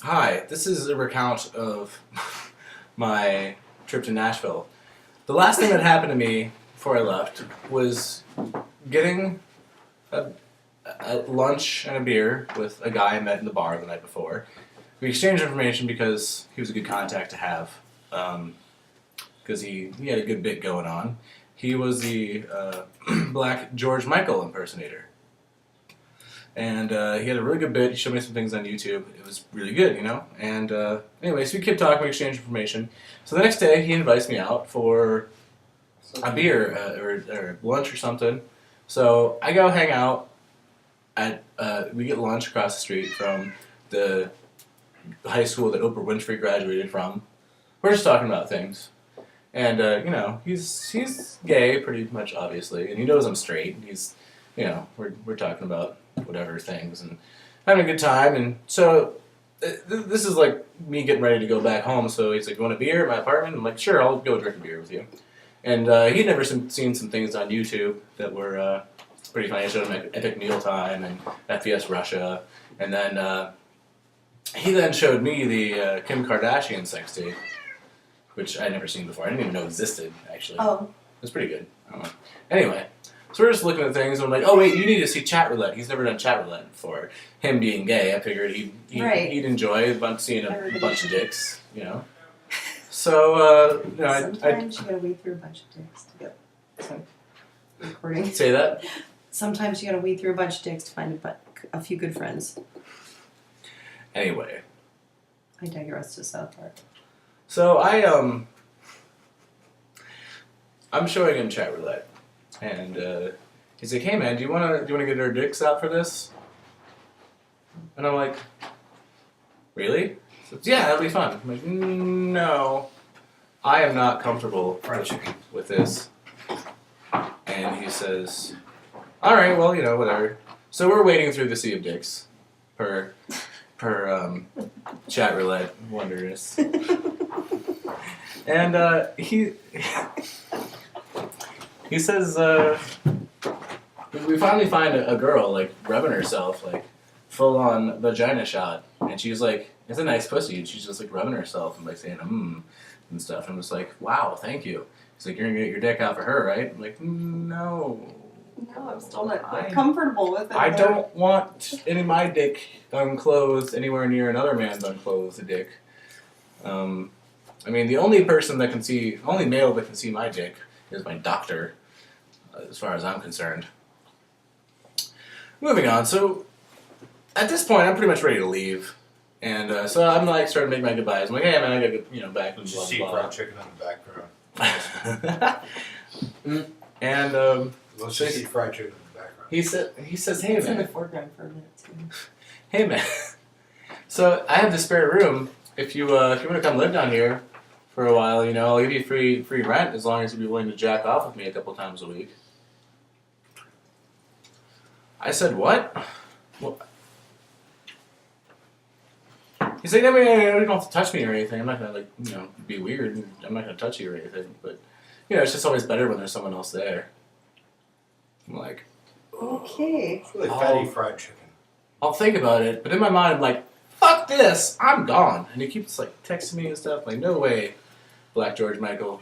Hi, this is a recount of my trip to Nashville. The last thing that happened to me before I left was getting a lunch and a beer with a guy I met in the bar the night before. We exchanged information because he was a good contact to have, because he had a good bit going on. He was the black George Michael impersonator. And he had a really good bit. He showed me some things on YouTube. It was really good, you know? And anyway, so we kept talking, we exchanged information. So the next day, he invites me out for a beer or lunch or something. So I go hang out at, we get lunch across the street from the high school that Oprah Winfrey graduated from. We're just talking about things. And, you know, he's gay, pretty much, obviously. And he knows I'm straight. He's, you know, we're talking about whatever things and having a good time. And so this is like me getting ready to go back home. So he's like, "You want a beer at my apartment?" I'm like, "Sure, I'll go drink a beer with you." And he'd never seen some things on YouTube that were pretty funny. I showed him Epic Mealtime and FPS Russia. And then he then showed me the Kim Kardashian sex tape, which I'd never seen before. I didn't even know existed, actually. Oh. It was pretty good. I don't know. Anyway. So we're just looking at things, and I'm like, "Oh wait, you need to see Chat Roulette." He's never done Chat Roulette before. Him being gay, I figured he'd enjoy seeing a bunch of dicks, you know. So you know, sometimes you gotta wade through a bunch of dicks to get some recording. Say that. I'm you gotta wade through a bunch of dicks to find a few good friends. Anyway, I digress to South Park. So I'm showing him Chat Roulette. And he's like, "Hey man, do you wanna get our dicks out for this?" And I'm like, "Really?" He says, "Yeah, that'll be fun." I'm like, "No, I am not comfortable with this." And he says, "All right, well, you know, whatever." So we're wading through the sea of dicks, per Chat Roulette wonderness, and he says, we finally find a girl, like, rubbing herself, like, full-on vagina shot. And she's like, "It's a nice pussy." And she's just, like, rubbing herself and, like, saying, and stuff. And I'm just like, "Wow, thank you." He's like, "You're going to get your dick out for her, right?" I'm like, "No. No, I'm still not comfortable with it. I don't want any of my dick unclothed anywhere near another man's unclothed dick." I mean, the only male that can see my dick is my doctor, as far as I'm concerned. Moving on, so at this point, I'm pretty much ready to leave, and so I'm like starting to make my goodbyes. I'm like, "Hey man, I gotta get back and blah see blah." fried chicken in the background. And Let's just see fried chicken in the background. he says, "Hey it's man, in the foreground for a minute too." Hey man, so I have the spare room. If you want to come live down here for a while, you know, I'll give you free rent as long as you'd be willing to jack off with me a couple times a week." I said, "What?" Well, he's like, "No, you don't have to touch me or anything. I'm not gonna be weird. I'm not gonna touch you or anything. But it's just always better when there's someone else there." I'm like, okay. It's really fatty fried chicken. I'll think about it, but in my mind I'm like, "Fuck this! I'm gone." And he keeps like texting me and stuff. Like, "No way, Black George Michael.